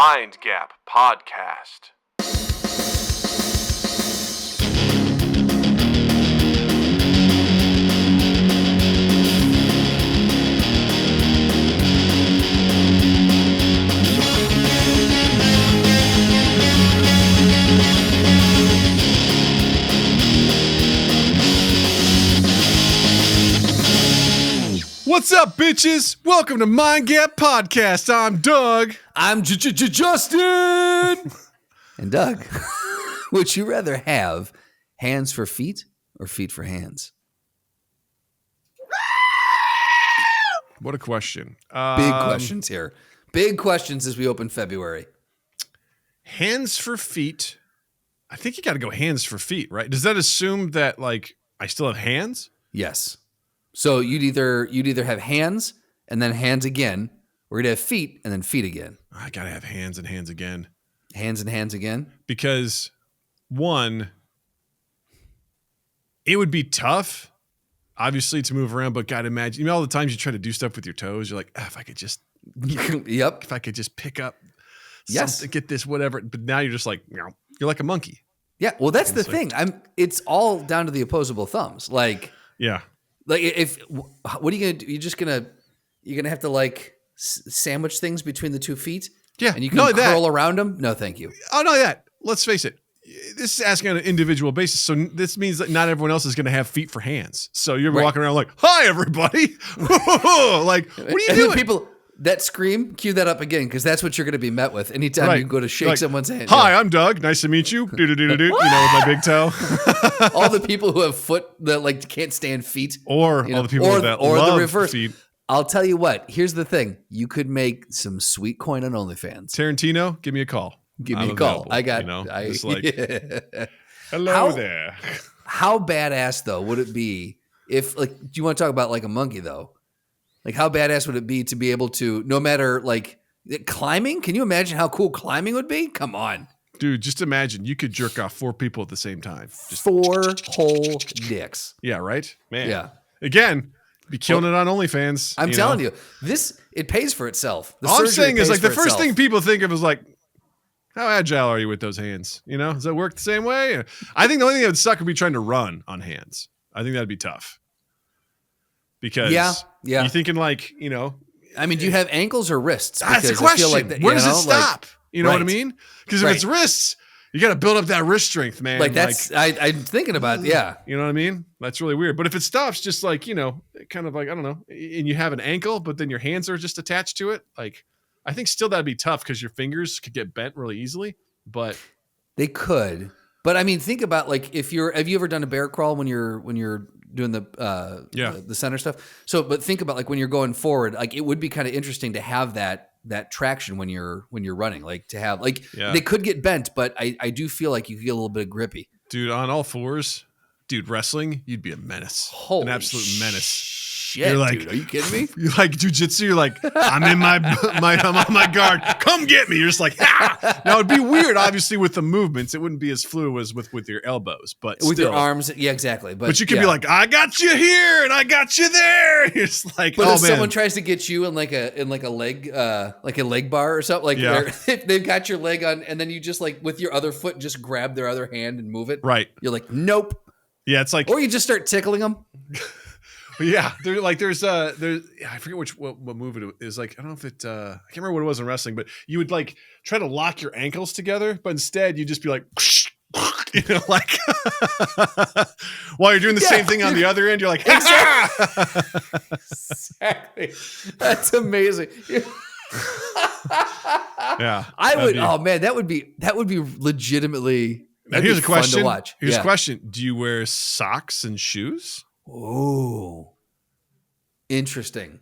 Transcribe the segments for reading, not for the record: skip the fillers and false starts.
Mind Gap Podcast. What's up, bitches? Welcome to Mind Gap Podcast. I'm Doug. I'm Justin. And Doug, would you rather have hands for feet or feet for hands? What a question. Big questions here. Big questions as we open February. Hands for feet. I think you got to go hands for feet, right? Does that assume that, like, I still have hands? Yes. So you'd either have hands and then hands again, or you'd have feet and then feet again. I got to have hands and hands again. Hands and hands again? Because, one, it would be tough, obviously, to move around, but God, imagine, all the times you try to do stuff with your toes, you're like, if I could just, Yep. if I could just pick up Yes. something, get this, whatever. But now you're just like, you're like a monkey. Yeah. Well, that's the thing. It's all down to the opposable thumbs. Like, Yeah. what are you gonna do? You're gonna have to like sandwich things between the 2 feet. Yeah, and you can not curl that. around them. No, thank you. Oh, no, that. Let's face it. This is asking on an individual basis. So this means that not everyone else is going to have feet for hands. So you're walking around like, hi, everybody. Like, what are you doing? People that scream, cue that up again, because that's what you're going to be met with anytime you go to shake someone's hand. Hi, I'm Doug. Nice to meet you. Do-do-do-do-do. With my big toe. All the people who have foot that like can't stand feet. Or all the people that love the reverse. feet. I'll tell you what. Here's the thing. You could make some sweet coin on OnlyFans. Tarantino, give me a call. Give me a call. Available, I got. just like, yeah. hello there. How badass though would it be if, like, do you want to talk about like a monkey though? Like, how badass would it be to be able to, no matter like climbing? Can you imagine how cool climbing would be? Come on, dude. Just imagine you could jerk off 4 people at the same time. Just 4 whole dicks. Yeah, right, man. Yeah. Again, be killing it on OnlyFans. I'm telling you, it pays for itself. All I'm saying is, like, the first thing people think of is like, how agile are you with those hands? Does that work the same way? I think the only thing that would suck would be trying to run on hands. I think that'd be tough. Because you're thinking like, I mean, do you have ankles or wrists? That's the question. I feel like where does it stop? You know what I mean? Because if it's wrists, you got to build up that wrist strength, man. Like that's, I'm thinking about, yeah. You know what I mean? That's really weird. But if it stops, just like, kind of like, I don't know, and you have an ankle, but then your hands are just attached to it. Like, I think still that'd be tough because your fingers could get bent really easily, but they could. But I mean, think about like have you ever done a bear crawl when you're doing the center stuff? So, but think about like when you're going forward, like it would be kind of interesting to have that traction when you're running, like to have like they could get bent, but I do feel like you could get a little bit grippy. Dude, on all fours, wrestling, you'd be a menace. An absolute menace. Shit, you're like, dude, are you kidding me? You're like jujitsu. You're like, I'm in I'm on my guard. Come get me. You're just like, ah. Now it'd be weird, obviously, with the movements. It wouldn't be as fluid as with your elbows, but with still. your arms, yeah, exactly. But you could be like, I got you here and I got you there. You're just like, but if someone tries to get you in like a leg bar or something, like they've got your leg on, and then you just like with your other foot just grab their other hand and move it. Right. You're like, nope. Yeah, it's like, or you just start tickling them. Yeah, there's I forget what move it is. Like, I don't know if it I can't remember what it was in wrestling, but you would like try to lock your ankles together, but instead you just be like, like while you're doing the same thing on the other end, you're like, exactly. That's amazing. Yeah, I would. Oh man, that would be legitimately. Now here's a question. Fun to watch. Here's a question: do you wear socks and shoes? Oh, interesting.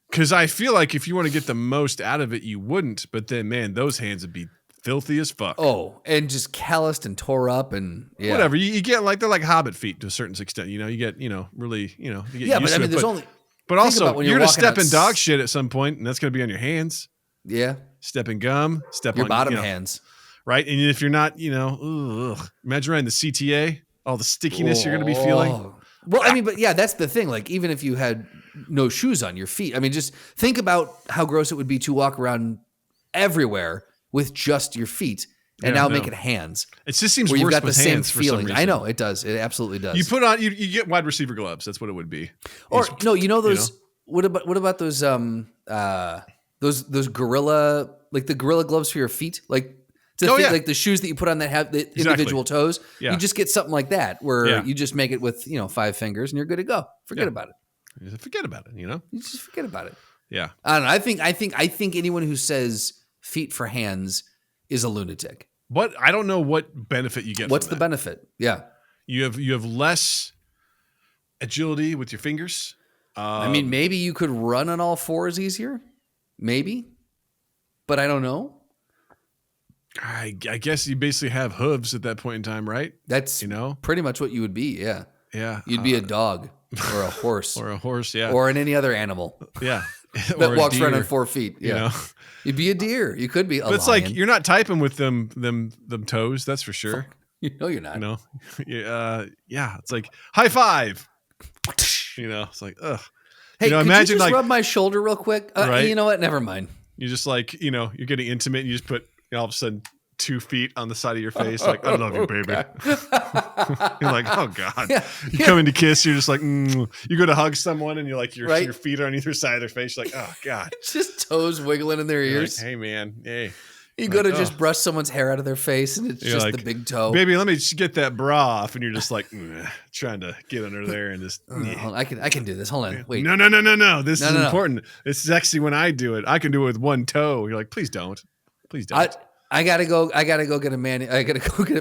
Because I feel like if you want to get the most out of it, you wouldn't. But then, man, those hands would be filthy as fuck. Oh, and just calloused and tore up and whatever. You get like they're like hobbit feet to a certain extent. You get really you get used but I mean, to it. there's only. But also, you're gonna step in dog shit at some point, and that's gonna be on your hands. Yeah. Step in gum. Step your on bottom hands. Right, and if you're not, imagine riding the CTA, all the stickiness you're gonna be feeling. Well, I mean, but yeah, that's the thing. Like, even if you had no shoes on your feet, I mean, just think about how gross it would be to walk around everywhere with just your feet and now make it hands. It just seems where you've worse got the with same hands feeling. for some reason. I know it does. It absolutely does. You put on you get wide receiver gloves. That's what it would be. Or no, you know those. What about those those gorilla, like the gorilla gloves for your feet, like like the shoes that you put on that have the individual toes. Yeah. You just get something like that where you just make it with 5 fingers and you're good to go. Forget about it. You just forget about it. You just forget about it. Yeah. I don't know. I think anyone who says feet for hands is a lunatic. But I don't know what benefit you get. What's from the that. benefit? Yeah. You have less agility with your fingers. I mean, maybe you could run on all fours easier. Maybe. But I don't know. I guess you basically have hooves at that point in time, right? That's pretty much what you would be. Yeah. Yeah. You'd be a dog or a horse. Or a horse, yeah. Or any other animal. Yeah. that walks around on 4 feet. Yeah. You'd be a deer. You could be a lion. It's like you're not typing with them toes, that's for sure. You're not. Yeah. It's like high five. It's like, ugh. Hey, could imagine you just like rub my shoulder real quick? Right? You know what? Never mind. You just like, you're getting intimate and you just put all of a sudden 2 feet on the side of your face. Like, I love you, baby. You're like, oh God. Yeah. You come in to kiss, you're just like, You go to hug someone and you're like, your feet are on either side of their face. You're like, oh God. It's just toes wiggling in their ears. Like, hey man. Hey. You go to just brush someone's hair out of their face and it's just the big toe. Baby, let me just get that bra off. And you're just like, trying to get under there and just. I can do this. Hold on. Wait. No. This is important. It's actually when I do it. I can do it with one toe. You're like, please don't. Please don't. I gotta go get I gotta go get a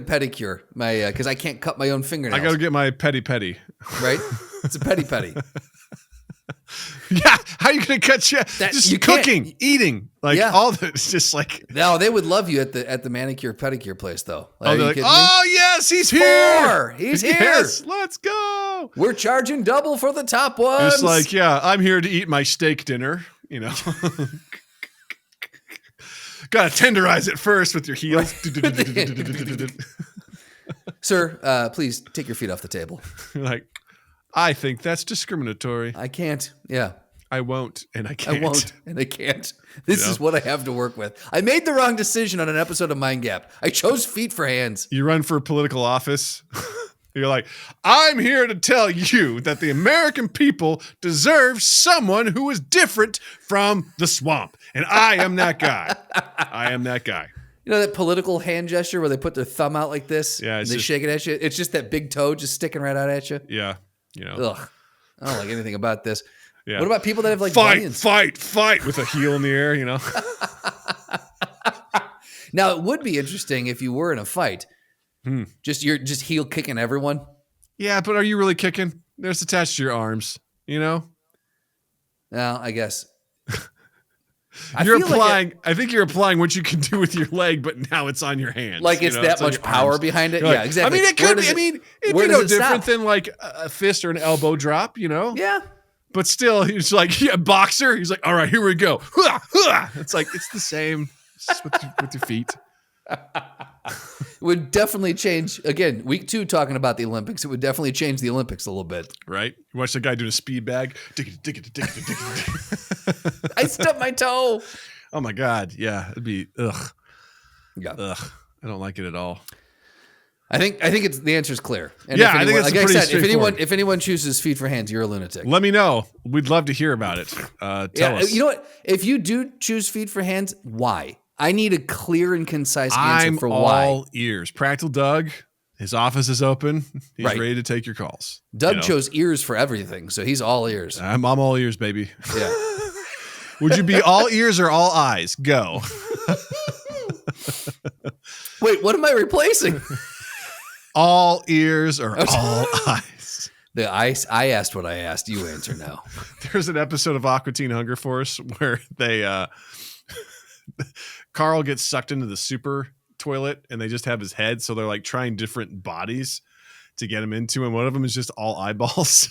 pedicure. Because I can't cut my own fingernails. I gotta get my petty. Right? It's a petty. Yeah, how are you gonna cut you? Just cooking, eating, like all that. It's just like no. They would love you at the manicure pedicure place though. They're like, yes, he's here. He's here. Yes, let's go. We're charging double for the top ones. It's like I'm here to eat my steak dinner. Gotta tenderize it first with your heels. Sir, please take your feet off the table. Like, I think that's discriminatory. I can't. Yeah. I won't, and I can't. I won't, and I can't. This is what I have to work with. I made the wrong decision on an episode of Mind Gap. I chose feet for hands. You run for political office. You're like, I'm here to tell you that the American people deserve someone who is different from the swamp. And I am that guy. I am that guy. You know that political hand gesture where they put their thumb out like this? Yeah. And they shake it at you? It's just that big toe just sticking right out at you? Yeah. Ugh. I don't like anything about this. Yeah. What about people that have like bunions? Fight with a heel in the air, Now, it would be interesting if you were in a fight. You're just heel kicking everyone. Yeah, but are you really kicking? There's attached to your arms, Well, I guess. I think you're applying what you can do with your leg, but now it's on your hands. Like it's that much power arms. behind it. You're Yeah, like, exactly. I mean, it could be. It'd be no different than like a fist or an elbow drop, Yeah. But still, he's like, boxer. He's like, all right, here we go. It's like, it's the same with your feet. It would definitely change. Again, week 2 talking about the Olympics. It would definitely change the Olympics a little bit. Right? You watch the guy doing a speed bag. I stubbed my toe. Oh my God. Yeah. It'd be, ugh. Yeah. Ugh. I don't like it at all. I think it's the answer is clear. And I think it's like pretty straightforward. If anyone chooses feet for hands, you're a lunatic. Let me know. We'd love to hear about it. Tell us. You know what? If you do choose feet for hands, why? I need a clear and concise answer for why. I'm all ears. Practical Doug, his office is open. He's ready to take your calls. Doug chose ears for everything, so he's all ears. I'm all ears, baby. Yeah. Would you be all ears or all eyes? Go. Wait, what am I replacing? All ears or all eyes? I asked what I asked. You answer now. There's an episode of Aqua Teen Hunger Force where they Carl gets sucked into the super toilet and they just have his head, so they're like trying different bodies to get him into, and one of them is just all eyeballs.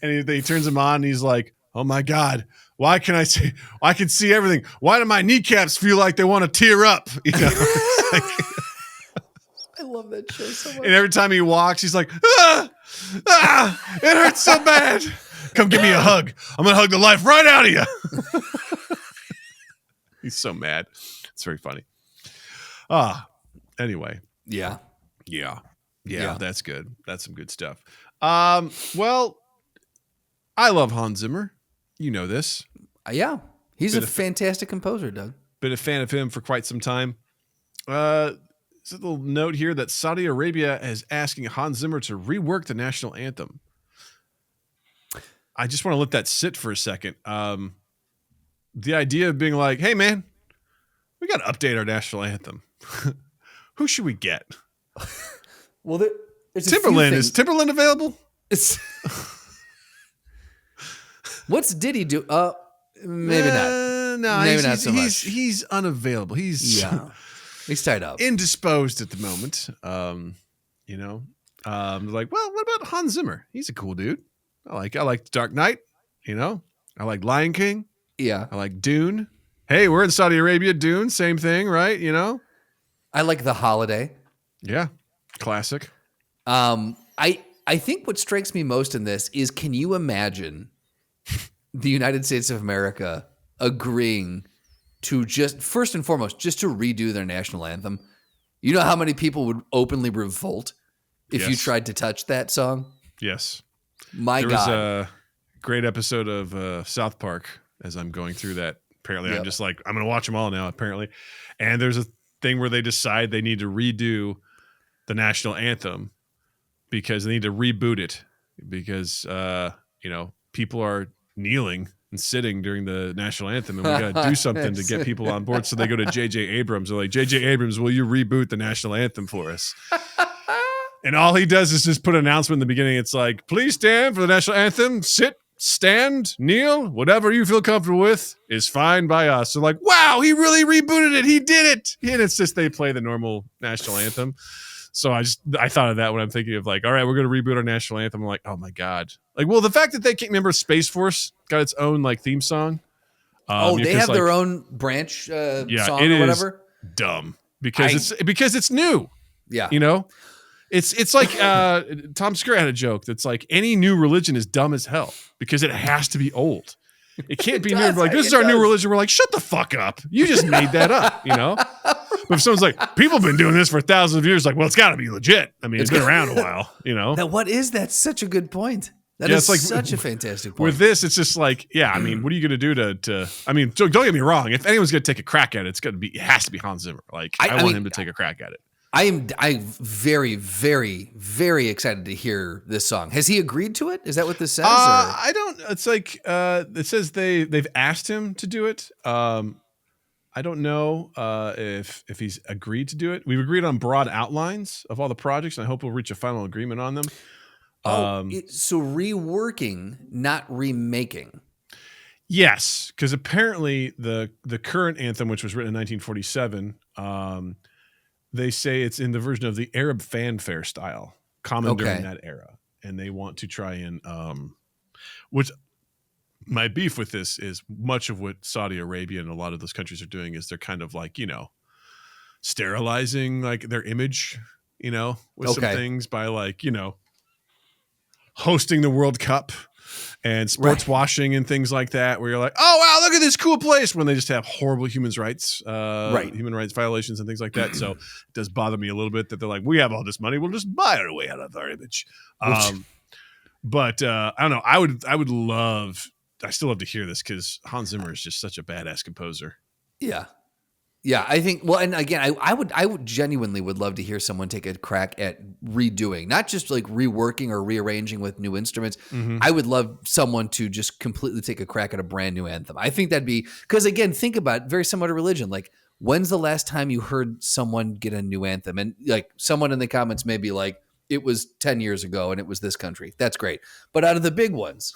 And he turns him on and he's like, oh my God, why can I see? I can see everything. Why do my kneecaps feel like they want to tear up? I love that show so much. And every time he walks, he's like, it hurts so bad. Come give me a hug. I'm going to hug the life right out of you. He's so mad. It's very funny. Anyway. Yeah. Yeah, that's good. That's some good stuff. Well, I love Hans Zimmer. You know this. Yeah. He's a fantastic composer, Doug. Been a fan of him for quite some time. There's a little note here that Saudi Arabia is asking Hans Zimmer to rework the national anthem. I just want to let that sit for a second. The idea of being like, hey, man, we got to update our national anthem. Who should we get? Well, there's Timberland. Is Timberland available? What's Diddy do? Maybe not. No, maybe not so much. He's unavailable. He's tied up, indisposed at the moment. Like, well, what about Hans Zimmer? He's a cool dude. I like The Dark Knight. I like Lion King. Yeah, I like Dune. Hey, we're in Saudi Arabia. Dune, same thing, right? I like The Holiday. Yeah, classic. I think what strikes me most in this is, can you imagine the United States of America agreeing to just, first and foremost, just to redo their national anthem? You know how many people would openly revolt if you tried to touch that song? Yes. My God. There was a great episode of South Park as I'm going through that. Apparently, I'm just like, I'm going to watch them all now, apparently. And there's a thing where they decide they need to redo the national anthem because they need to reboot it because, people are kneeling and sitting during the national anthem, and we got to do something to get people on board. So they go to J.J. Abrams. They're like, J.J. Abrams, will you reboot the national anthem for us? And all he does is just put an announcement in the beginning. It's like, please stand for the national anthem. Sit, stand, kneel, whatever you feel comfortable with is fine by us. So like, wow, he really rebooted it. He did it. And it's just they play the normal national anthem. So I thought of that when I'm thinking of like, all right, we're going to reboot our national anthem. I'm like, oh my God. Like, well, the fact that they can't remember Space Force got its own like theme song. They have their own branch song or whatever. Dumb because it's new. Yeah. It's like Tom Segura had a joke that's like any new religion is dumb as hell because it has to be old. It can't be new. Like, this is our new religion. We're like, shut the fuck up. You just made that up, But if someone's like, people have been doing this for thousands of years, like, well, it's got to be legit. I mean, it's been around a while, Now, what is that? Such a good point. That is like, such a fantastic point. With this, it's just like, I mean, what are you going to do to I mean, don't get me wrong. If anyone's going to take a crack at it, it has to be Hans Zimmer. Like, I want him to take a crack at it. I'm very, very, very excited to hear this song. Has he agreed to it? Is that what this says? I don't. It's like it says they've asked him to do it. I don't know if he's agreed to do it. We've agreed on broad outlines of all the projects, and I hope we'll reach a final agreement on them. So reworking, not remaking. Yes, because apparently the current anthem, which was written in 1947. They say it's in the version of the Arab fanfare style, common during that era. And they want to try and, which my beef with this is much of what Saudi Arabia and a lot of those countries are doing is they're kind of like, sterilizing like their image, with some things by like, hosting the World Cup and sports washing and things like that, where you're like, oh, wow, look at this cool place, when they just have horrible human rights violations and things like that. So it does bother me a little bit that they're like, we have all this money, we'll just buy our way out of our image. But I don't know. I still love to hear this because Hans Zimmer is just such a badass composer. Yeah. Yeah, I think. Well, and again, I would genuinely would love to hear someone take a crack at redoing, not just like reworking or rearranging with new instruments. Mm-hmm. I would love someone to just completely take a crack at a brand new anthem. I think that'd be, because again, think about it, very similar to religion. Like, when's the last time you heard someone get a new anthem? And like someone in the comments may be like, it was 10 years ago and it was this country. That's great. But out of the big ones,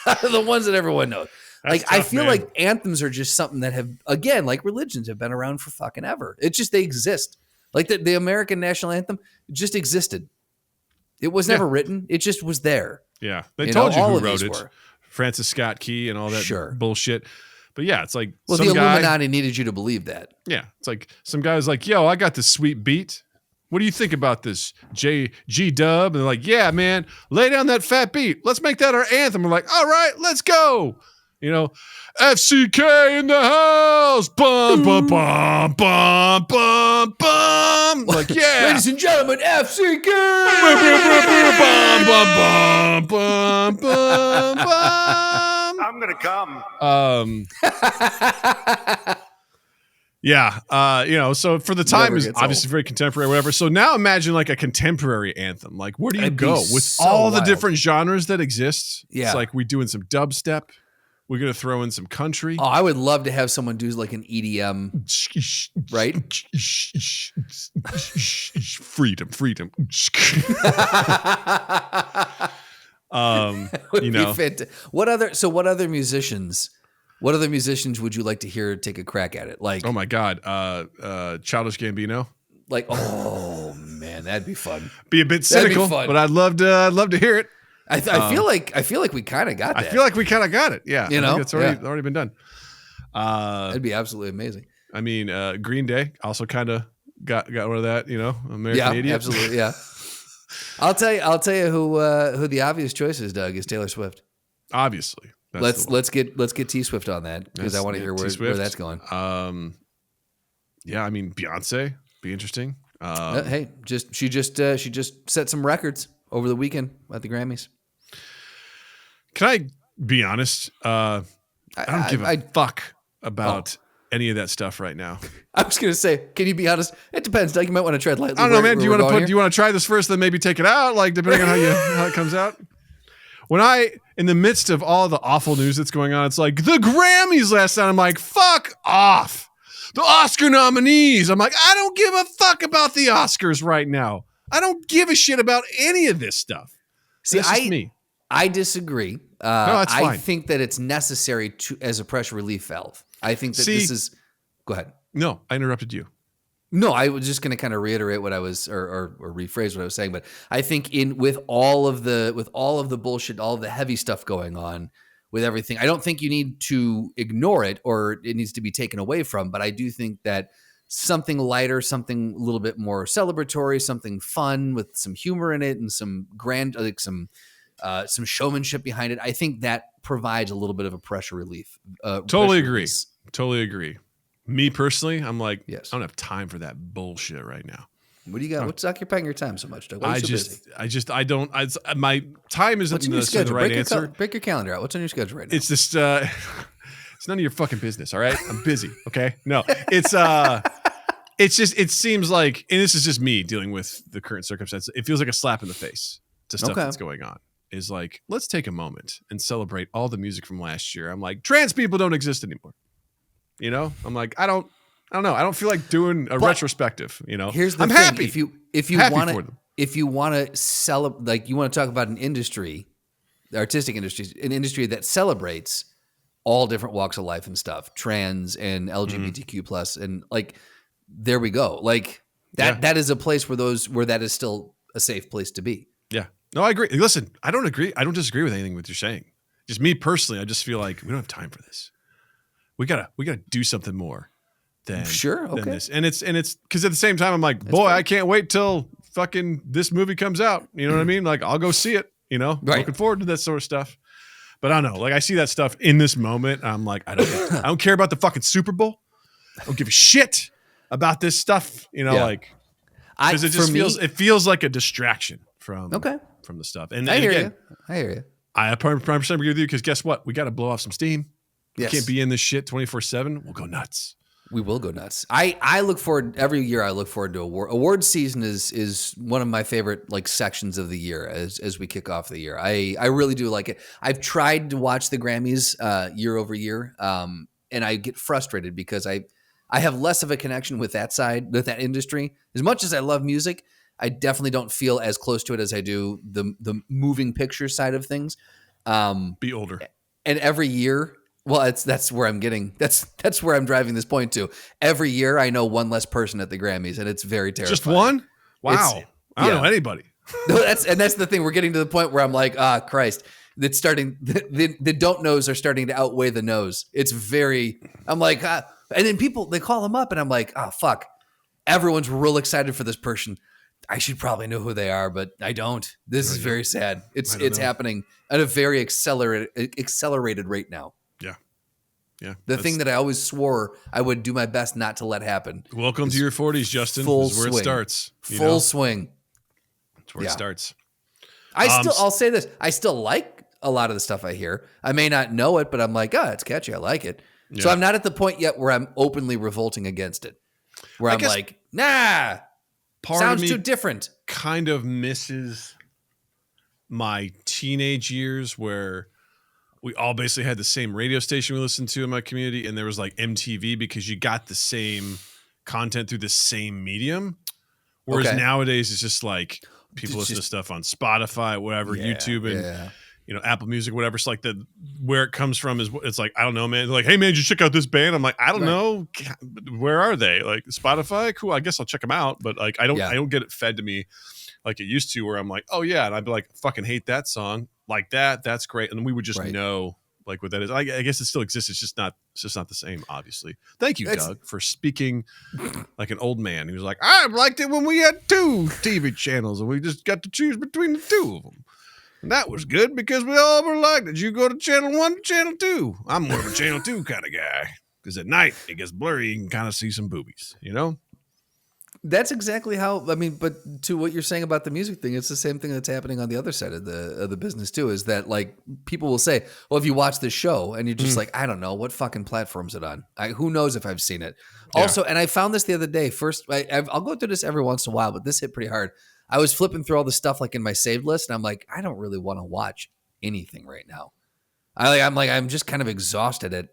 out of the ones that everyone knows. That's tough, I feel like anthems are just something that have, again, like religions have been around for fucking ever. It's just, they exist. Like the American national anthem just existed. It was never written. It just was there. Yeah. They told you who wrote it. Francis Scott Key and all that bullshit. But yeah, it's like, well, the Illuminati needed you to believe that. Yeah. It's like some guy's like, yo, I got this sweet beat. What do you think about this G-dub? And they're like, yeah, man, lay down that fat beat. Let's make that our anthem. We're like, all right, let's go. You know, FCK in the house. Bum, bum, bum, bum, bum, bum. Like, yeah. Ladies and gentlemen, FCK. Bum, bum, bum, bum, bum. I'm gonna come. Yeah. So for the time is obviously old. very contemporary, whatever. So now imagine like a contemporary anthem. Like, where do you That'd go be with so all the wild. different genres that exist? Yeah. It's like we doing some dubstep. We're going to throw in some country. Oh, I would love to have someone do like an EDM, right? Freedom. Would be fantastic. What other musicians would you like to hear take a crack at it? Like, oh my God. Childish Gambino. like, oh man, that'd be fun. Be a bit That'd be cynical, fun. but I'd love to hear it. I feel like we kind of got that. I feel like we kind of got it. Yeah. You know? It's already been done. That'd be absolutely amazing. I mean, Green Day also kind of got one of that, American Idiot. Absolutely. Yeah. I'll tell you who the obvious choice is, Doug, is Taylor Swift. Obviously. Let's get T Swift on that because I want to hear where that's going. Yeah, I mean, Beyonce be interesting. Hey, she just set some records over the weekend at the Grammys. Can I be honest? I don't give a fuck about any of that stuff right now. I was gonna say, can you be honest? It depends, Doug. You might want to tread lightly. I don't know, man. Do you want to try this first, then maybe take it out? Like, depending on how it comes out. When in the midst of all the awful news that's going on, it's like the Grammys last night. I'm like, fuck off. The Oscar nominees. I'm like, I don't give a fuck about the Oscars right now. I don't give a shit about any of this stuff. See, That's just me. I disagree. No, that's fine. I think that it's necessary as a pressure relief valve. I think that this is. Go ahead. No, I interrupted you. No, I was just going to kind of reiterate what I was, or rephrase what I was saying. But I think with all of the bullshit, all of the heavy stuff going on with everything, I don't think you need to ignore it or it needs to be taken away from. But I do think that something lighter, something a little bit more celebratory, something fun with some humor in it and some grand, like some showmanship behind it. I think that provides a little bit of a pressure relief. Totally agree. Me personally, I'm like, yes. I don't have time for that bullshit right now. What do you got? What's occupying your time so much, Doug? Why are you so busy? My time isn't What's in your necessarily schedule? the right answer. Break your calendar out. What's on your schedule right now? It's just, it's none of your fucking business. All right. I'm busy. Okay. No, it's just, it seems like, and this is just me dealing with the current circumstances. It feels like a slap in the face to stuff that's going on. Is like, let's take a moment and celebrate all the music from last year. I'm like, trans people don't exist anymore. I'm like, I don't know. I don't feel like doing a retrospective. Here's the I'm thing. happy. If you want to celebrate, like you want to talk about an industry, the artistic industry, an industry that celebrates all different walks of life and stuff, trans and LGBTQ plus, and like, there we go. Like that is a place where that is still a safe place to be. Yeah. No, I agree. Listen, I don't agree. I don't disagree with anything that you're saying. Just me personally, I just feel like we don't have time for this. We gotta do something more than this. And it's because at the same time I'm like, I can't wait till fucking this movie comes out. You know what I mean? Like I'll go see it. Right. Looking forward to that sort of stuff. But I don't know. Like I see that stuff in this moment. I'm like, I don't care about the fucking Super Bowl. I don't give a shit about this stuff. Like because it just feels like a distraction from the stuff. And I hear you. I 100% agree with you because guess what? We got to blow off some steam. Yes. We can't be in this shit 24/7. We'll go nuts. We will go nuts. I look forward every year. I look forward to award season is one of my favorite like sections of the year as we kick off the year. I really do like it. I've tried to watch the Grammys year over year, and I get frustrated because I have less of a connection with that side, with that industry. As much as I love music, I definitely don't feel as close to it as I do the moving picture side of things. Be older. And every year. Well, that's where I'm getting. That's where I'm driving this point to. Every year, I know one less person at the Grammys, and it's very terrifying. Just one? Wow, I don't know anybody. No, that's the thing. We're getting to the point where I'm like, Christ, it's starting. The don't knows are starting to outweigh the knows. It's very. I'm like, and then people they call them up, and I'm like, fuck. Everyone's real excited for this person. I should probably know who they are, but I don't. This is very sad. It's happening at a very accelerated rate now. Yeah. Yeah. The thing that I always swore I would do my best not to let happen. Welcome to your 40s, Justin. Full This is where swing. it starts. Full swing. That's where it starts. I'll say this. I still like a lot of the stuff I hear. I may not know it, but I'm like, it's catchy. I like it. Yeah. So I'm not at the point yet where I'm openly revolting against it. Where I'm like, nah, sounds too different. Kind of misses my teenage years where we all basically had the same radio station we listened to in my community, and there was like MTV because you got the same content through the same medium. Whereas nowadays it's just like people listen to stuff on Spotify, whatever, YouTube, and Apple Music, whatever. So like where it comes from is it's like, I don't know, man. They're like, hey man, did you check out this band? I'm like, I don't know. Where are they? Like Spotify? Cool. I guess I'll check them out. But like, I don't get it fed to me like it used to, where I'm like, oh yeah, and I'd be like, fucking hate that song. Like that, that's great. And then we would just know like what that is. I guess it still exists. It's just not the same, obviously. Thank you, Doug, for speaking like an old man. He was like, I liked it when we had 2 TV channels and we just got to choose between the 2 of them. And that was good because we all were like, did you go to channel 1 to channel 2? I'm more of a channel 2 kind of guy. Because at night it gets blurry, you can kind of see some boobies, That's exactly how, but to what you're saying about the music thing, it's the same thing that's happening on the other side of the business too, is that like people will say, well, if you watch this show and you're just like, I don't know, what fucking platform's it on? Who knows if I've seen it? Yeah. Also, and I found this the other day, I'll go through this every once in a while, but this hit pretty hard. I was flipping through all the stuff like in my saved list and I'm like, I don't really want to watch anything right now. I'm just kind of exhausted at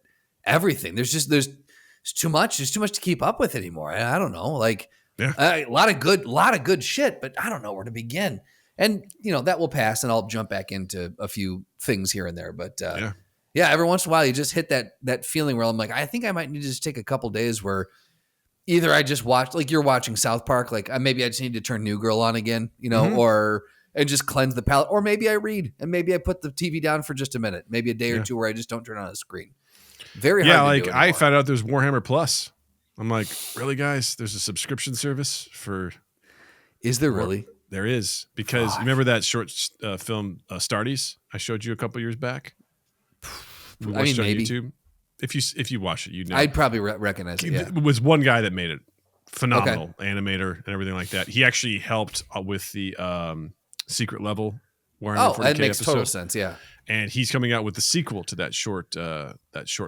everything. There's too much. There's too much to keep up with anymore. I don't know. Like, a lot of good shit, but I don't know where to begin. And that will pass, and I'll jump back into a few things here and there. But every once in a while, you just hit that feeling where I'm like, I think I might need to just take a couple days where either I just watch, like you're watching South Park, like maybe I just need to turn New Girl on again, and just cleanse the palate, or maybe I read and maybe I put the TV down for just a minute, maybe a day or two where I just don't turn on the screen. Very hard. Yeah, like I found out there's Warhammer Plus. I'm like, really, guys? There's a subscription service for. Is there really? There is, because you remember that short film Starties I showed you a couple years back. We watched it on maybe. YouTube. If you watch it, I'd probably recognize it. Yeah. It was one guy that made it. Phenomenal animator and everything like that. He actually helped with the secret level Warhammer 40K that makes episode. Total sense. Yeah, and he's coming out with the sequel to that short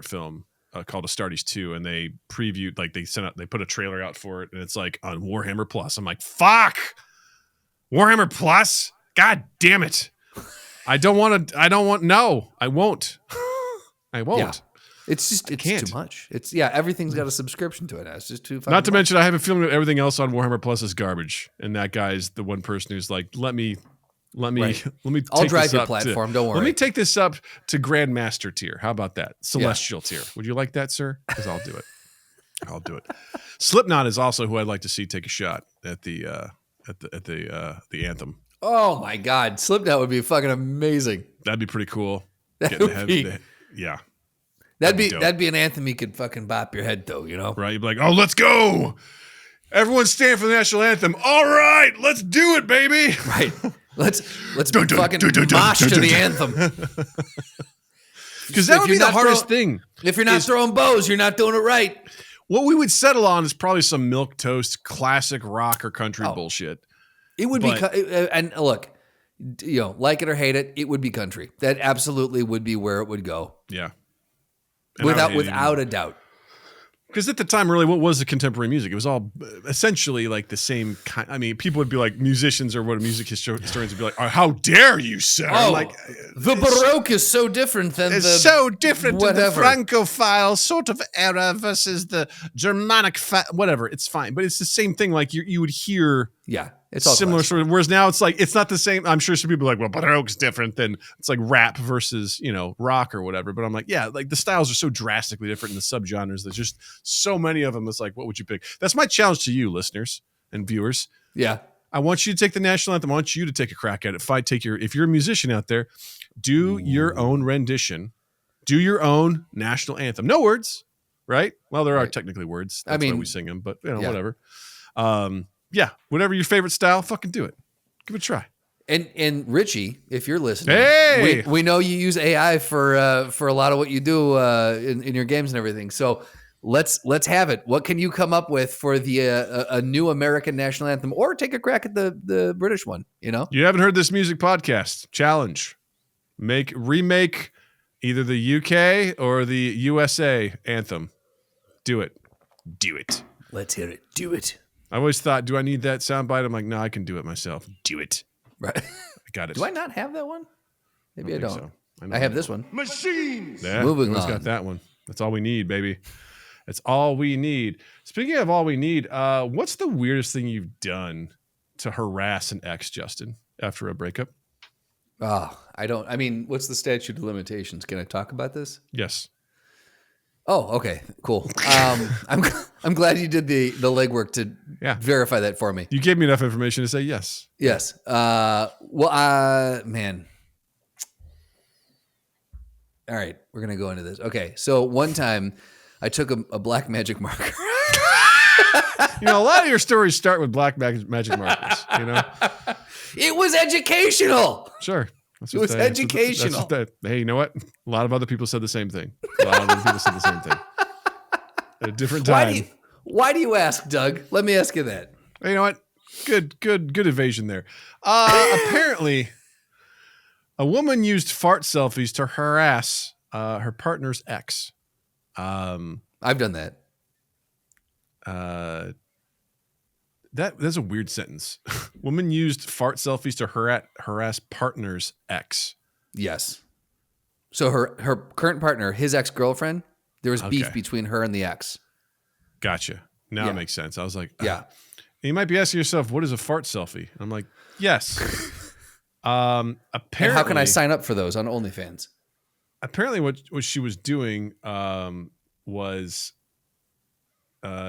film. Called Astartes 2, and they previewed, like they put a trailer out for it, and it's like on Warhammer Plus. I'm like, fuck, Warhammer Plus, god damn it, I won't. Yeah. It's too much. Everything's got a subscription to it now. It's just too fucking Not to mention, I have a feeling that everything else on Warhammer Plus is garbage, and that guy's the one person who's like, let me I'll drive your platform. Don't worry. Let me take this up to Grandmaster tier. How about that? Celestial tier. Would you like that, sir? Because I'll do it. Slipknot is also who I'd like to see take a shot at the anthem. Oh my God, Slipknot would be fucking amazing. That'd be pretty cool. That'd be an anthem you could fucking bop your head to, Right? You'd be like, oh, let's go. Everyone stand for the national anthem. All right, let's do it, baby. Right. Let's fucking mosh to the anthem. Because that would be the hardest thing. If you're not throwing bows, you're not doing it right. What we would settle on is probably some milquetoast classic rock or country bullshit. It would be, and look, like it or hate it, it would be country. That absolutely would be where it would go. Yeah. Without a doubt. Because at the time, really, what was the contemporary music? It was all essentially like the same kind. I mean, people would be like, musicians or what music historians would be like, oh, how dare you, sir? The Baroque is so different than the Francophile sort of era versus the Germanic, whatever. It's fine. But it's the same thing. Like you would hear it's all similar sort of, whereas now it's like, it's not the same. I'm sure some people are like, well, Baroque's different than, it's like rap versus, rock or whatever. But I'm like, yeah, like the styles are so drastically different in the subgenres. There's just so many of them. It's like, what would you pick? That's my challenge to you, listeners and viewers. Yeah. I want you to take the national anthem. I want you to take a crack at it. If you're a musician out there, do your own rendition. Do your own national anthem. No words, right? Well, there are technically words. That's why we sing them, but whatever. Yeah, whatever your favorite style, fucking do it. Give it a try. And Richie, if you're listening, hey, we know you use AI for a lot of what you do in your games and everything. So let's have it. What can you come up with for the a new American national anthem, or take a crack at the British one? You know, you haven't heard this music podcast. Challenge: remake either the UK or the USA anthem. Do it. Let's hear it. Do it. I always thought, do I need that soundbite? I'm like, no, I can do it myself. Do it. Right. I got it. Do I not have that one? Maybe I don't. So. I have this one. Machines. Yeah, Moving on. Got that one. That's all we need, baby. That's all we need. Speaking of all we need, what's the weirdest thing you've done to harass an ex, Justin, after a breakup? Oh, I mean, what's the statute of limitations? Can I talk about this? Yes. Oh, okay, cool. I'm glad you did the legwork to verify that for me. You gave me enough information to say yes. Yes. Man. All right, we're gonna go into this. Okay, so one time I took a black magic marker. A lot of your stories start with black magic markers. It was educational. Sure. It was educational. Hey, you know what? A lot of other people said the same thing. At a different time. Why do you ask, Doug? Let me ask you that. You know what? Good evasion there. Apparently, a woman used fart selfies to harass her partner's ex. I've done that. That's a weird sentence. Woman used fart selfies to harass partner's ex. Yes. So her current partner, his ex-girlfriend, there was beef between her and the ex. Gotcha. Now it makes sense. I was like, yeah. And you might be asking yourself, what is a fart selfie? I'm like, yes. Apparently, and how can I sign up for those on OnlyFans? Apparently, what she was doing was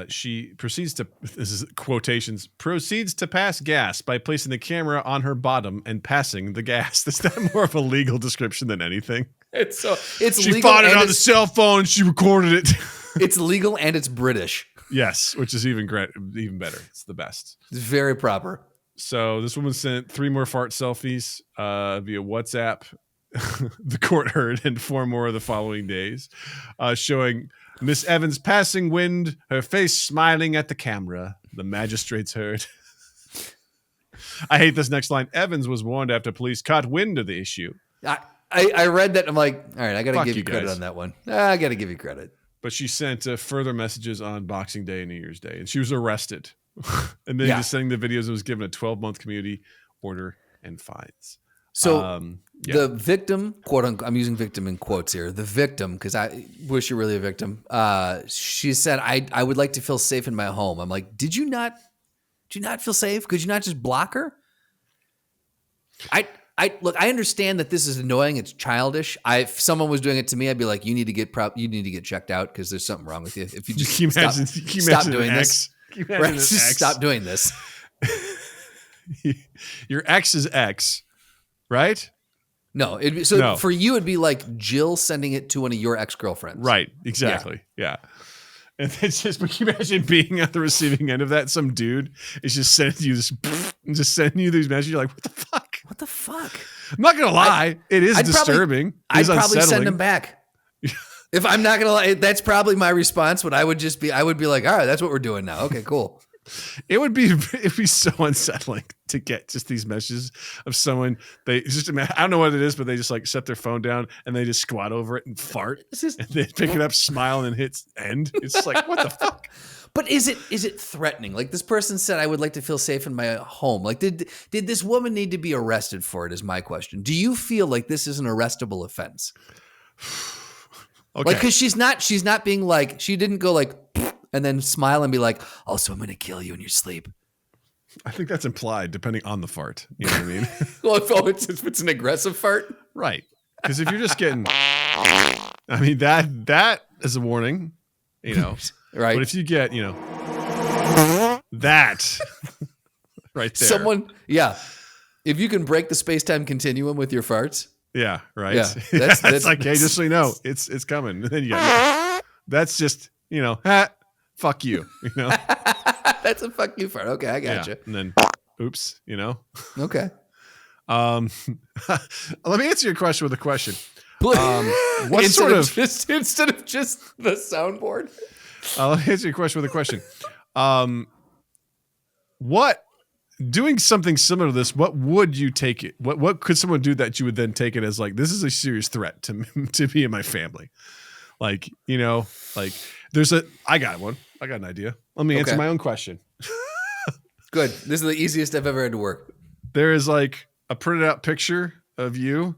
she proceeds to, this is quotations, proceeds to pass gas by placing the camera on her bottom and passing the gas. Is that more of a legal description than anything? She fought it on the cell phone. She recorded it. It's legal and it's British. Yes, which is even better. It's the best. It's very proper. So this woman sent 3 more fart selfies via WhatsApp. The court heard, and 4 more the following days, showing Miss Evans passing wind, her face smiling at the camera. The magistrates heard. I hate this next line. Evans was warned after police caught wind of the issue. I read that. I'm like, all right, I got to give you credit on that one. I got to give you credit. But she sent further messages on Boxing Day and New Year's Day, and she was arrested. And then just sending the videos, and was given a 12-month community order and fines. So the victim, quote unquote, I'm using victim in quotes here. The victim, because I wish you're really a victim. She said, I would like to feel safe in my home. I'm like, did you not feel safe? Could you not just block her? Look, I understand that this is annoying. It's childish. If someone was doing it to me, I'd be like, you need to get checked out because there's something wrong with you. If you just stop doing this. Right? Just stop doing this. Your ex's ex, right? No. For you, it'd be like Jill sending it to one of your ex-girlfriends. Right. Exactly. Yeah. And it's just, but can you imagine being at the receiving end of that? Some dude is just sending you this, and just sending you these messages. You're like, what the fuck? What the fuck? I'm not gonna lie, it is disturbing. I'd probably send them back. If I'm not gonna lie, that's probably my response. But I would be like, all right, that's what we're doing now. Okay, cool. It'd be so unsettling to get just these messages of someone I don't know what it is, but they just like set their phone down and they just squat over it and fart, and they pick it up, smile, and hit end. It's just like, what the fuck? But is it threatening? Like this person said, I would like to feel safe in my home. Like did this woman need to be arrested for it? Is my question. Do you feel like this is an arrestable offense? Okay. Like, because she's not being like, she didn't go like and then smile and be like, oh, so I'm going to kill you in your sleep. I think that's implied, depending on the fart. You know what I mean? Well, if it's an aggressive fart, right? Because if you're just getting, I mean that is a warning, you know. Right. But if you get, you know, that right there. Someone, if you can break the space-time continuum with your farts. Yeah, right. Yeah, that's like, hey, just so you know, it's coming. And then you got, that's just, you know, fuck you, you know. That's a fuck you fart. Okay, I got you. And then, oops, you know. Okay. Let me answer your question with a question. What sort of instead of just the soundboard? Let me answer your question with a question. What doing something similar to this? What would you take it? What could someone do that you would then take it as like this is a serious threat to me and my family? Like like there's I got one. I got an idea. Let me answer my own question. Good. This is the easiest I've ever had to work. There is like a printed out picture of you,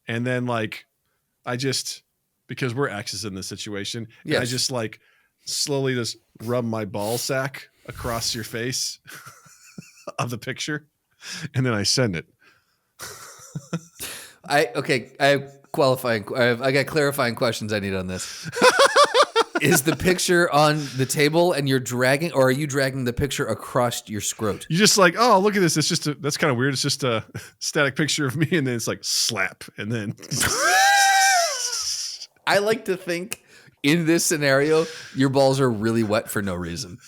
and then like I just because we're exes in this situation, I just like slowly just rub my ball sack across your face of the picture, and then I send it. I have qualifying. I got clarifying questions I need on this. Is the picture on the table and you're dragging, or are you dragging the picture across your scrot? You just like, oh, look at this. It's just that's kind of weird. It's just a static picture of me, and then it's like slap, and then. I like to think in this scenario, your balls are really wet for no reason.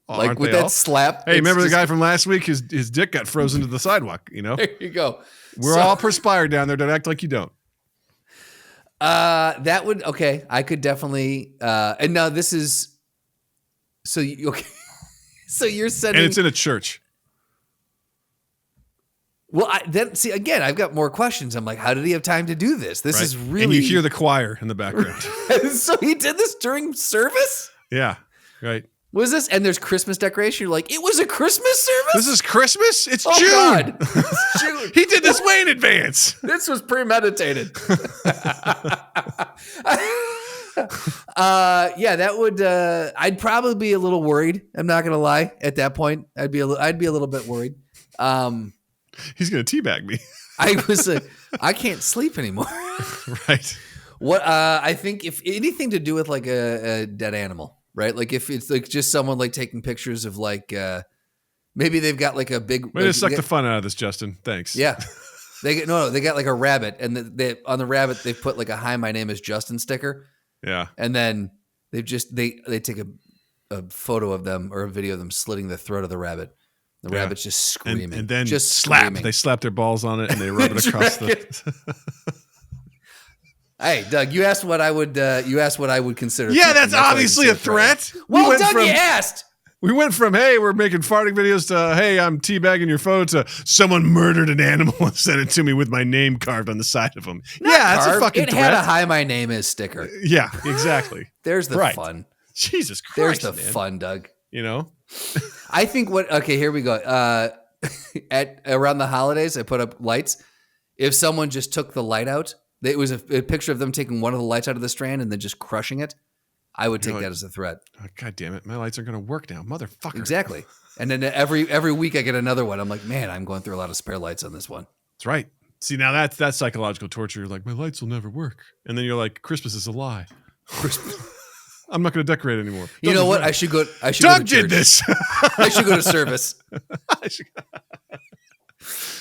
Like with that slap. Hey, remember the guy from last week? His dick got frozen to the sidewalk. There you go. We're all perspired down there. Don't act like you don't. That would I could definitely. And now this is. So so you're sending, and it's in a church. Well, again, I've got more questions. I'm like, how did he have time to do this? This is really. And you hear the choir in the background. So he did this during service? Yeah, right. Was this? And there's Christmas decoration. You're like, it was a Christmas service? This is Christmas? It's June. God. It's June. He did this way in advance. This was premeditated. That would. I'd probably be a little worried. I'm not gonna lie. At that point, I'd be a little bit worried. He's gonna teabag me. I can't sleep anymore. Right. What I think if anything to do with like a dead animal, right? Like if it's like just someone like taking pictures of like maybe they've got like a big. Way to suck the fun out of this, Justin. Thanks. Yeah. They got like a rabbit, and on the rabbit they've put like a "Hi, my name is Justin" sticker. Yeah. And then they take a photo of them or a video of them slitting the throat of the rabbit. The rabbit's just screaming, and then just slap. Screaming. They slap their balls on it and they rub it across the. Hey, Doug, you asked what I would consider. Yeah, that's obviously a threat. Well, Doug, you asked. We went from, hey, we're making farting videos to, hey, I'm teabagging your phone to someone murdered an animal and sent it to me with my name carved on the side of them. That's a fucking threat. It had a "Hi, my name is" sticker. Yeah, exactly. There's the fun. Jesus Christ. There's the fun, Doug. I think here we go. Around the holidays, I put up lights. If someone just took the light out, it was a picture of them taking one of the lights out of the strand and then just crushing it. I would take that as a threat. Oh, God damn it. My lights aren't going to work now. Motherfucker. Exactly. And then every week I get another one. I'm like, man, I'm going through a lot of spare lights on this one. That's right. See, now that's psychological torture. You're like, my lights will never work. And then you're like, Christmas is a lie. I'm not going to decorate anymore. You know what? I should go. Doug did this. I should go to service.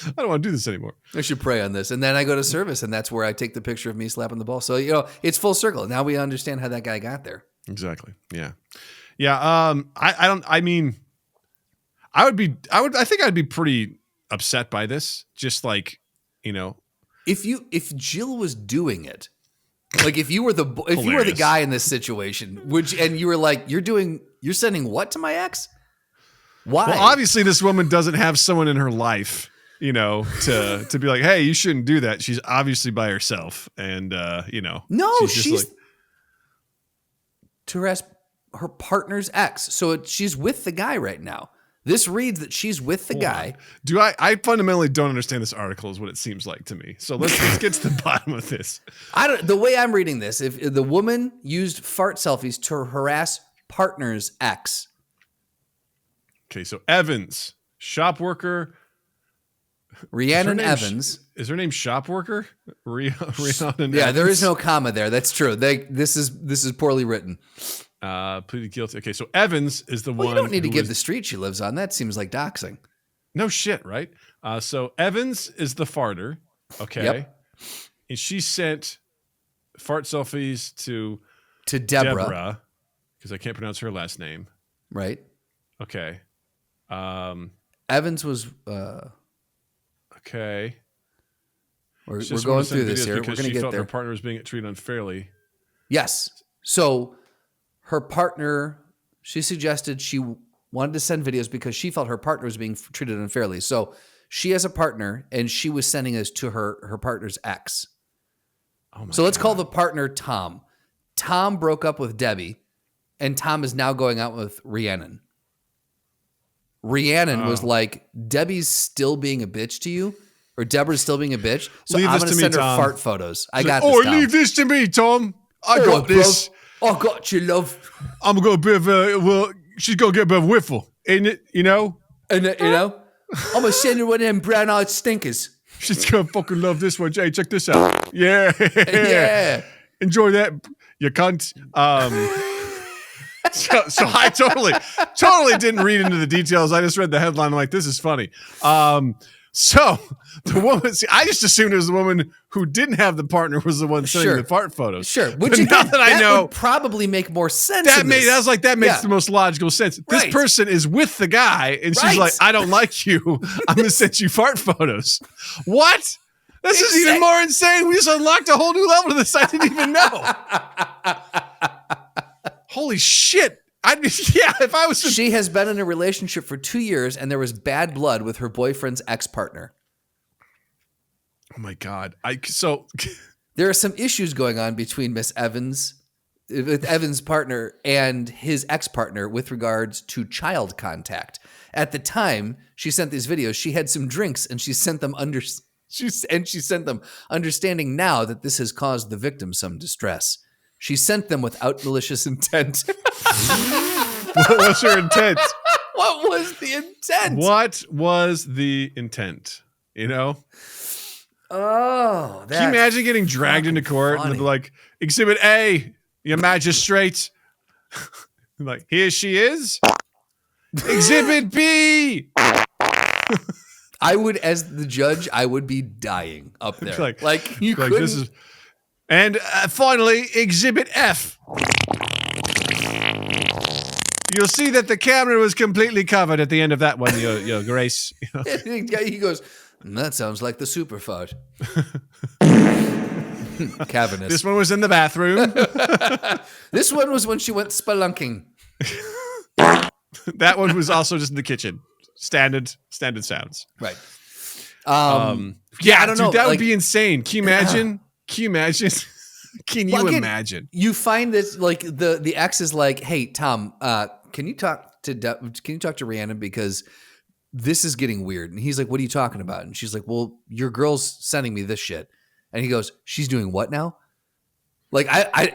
I don't want to do this anymore. I should pray on this. And then I go to service, and that's where I take the picture of me slapping the ball. So, it's full circle. Now we understand how that guy got there. Exactly. Yeah. Yeah. I think I'd be pretty upset by this. Just like, if Jill was doing it, like if you were the guy in this situation, and you were like, you're sending what to my ex? Why? Well, obviously this woman doesn't have someone in her life, to be like, hey, you shouldn't do that. She's obviously by herself, and no, she's to harass her partner's ex. So she's with the guy right now. This reads that she's with the guy. I fundamentally don't understand this article is what it seems like to me. So let's get to the bottom of this. The way I'm reading this, if the woman used fart selfies to harass partner's ex. Okay, so Evans, shop worker. Rhiannon Evans. Is her name shop worker? Rhiannon Yeah, Evans? there is no comma there. That's true. This is poorly written. Pleaded guilty. Okay, so Evans is the one. You don't need to give the street she lives on. That seems like doxing. No shit, right? So Evans is the farter. Okay. Yep. And she sent fart selfies to Deborah, because I can't pronounce her last name. Right. Okay. Evans was. Okay. We're going through this here. We're going to get felt there. Her partner was being treated unfairly. Yes. So her partner, she suggested she wanted to send videos because she felt her partner was being treated unfairly. So she has a partner, and she was sending this to her partner's ex. Oh my so let's God. call the partner Tom. Tom broke up with Debbie, and Tom is now going out with Rhiannon. Rhiannon was like, Debbie's still being a bitch to you, or Deborah's still being a bitch. So I'm going to send her fart photos. I got this, Tom. Leave this to me, Tom. I got this. I got you, love. I'm going to be a well, she's going to get a bit of whiffle, ain't it? You know? And I'm going to send her one of them brown-eyed stinkers. She's going to fucking love this one. Hey, check this out. Yeah. Yeah. Enjoy that, you cunt. So I totally didn't read into the details. I just read the headline. I'm like, this is funny. So the woman, I just assumed it was the woman who didn't have the partner was the one sending the fart photos. Sure. Which now that I know, would probably make more sense. That makes the most logical sense. This person is with the guy, and she's like, I don't like you. I'm going to send you fart photos. What? This is even more insane. We just unlocked a whole new level to this I didn't even know. Holy shit. If I was... She has been in a relationship for 2 years, and there was bad blood with her boyfriend's ex-partner. Oh my God. There are some issues going on between with Evan's partner and his ex-partner with regards to child contact. At the time she sent these videos, she had some drinks, and she sent them understanding now that this has caused the victim some distress. She sent them without malicious intent. What was her intent? What was the intent? What was the intent? You know? Oh, can you imagine getting dragged into court and they're like, Exhibit A, your magistrate. Like, here she is. Exhibit B. I would, as the judge, I would be dying up there. Like you couldn't. This is, and finally, Exhibit F. You'll see that the camera was completely covered at the end of that one, Your Grace. You know? He goes, that sounds like the super fart. Cavernous. This one was in the bathroom. This one was when she went spelunking. That one was also just in the kitchen. Standard sounds. Right. I don't know. That would be insane. Can you imagine? Can you imagine? You find this like the ex is like, hey Tom, can you talk to Rhiannon because this is getting weird? And he's like, what are you talking about? And she's like, well, your girl's sending me this shit. And he goes, she's doing what now? Like I'd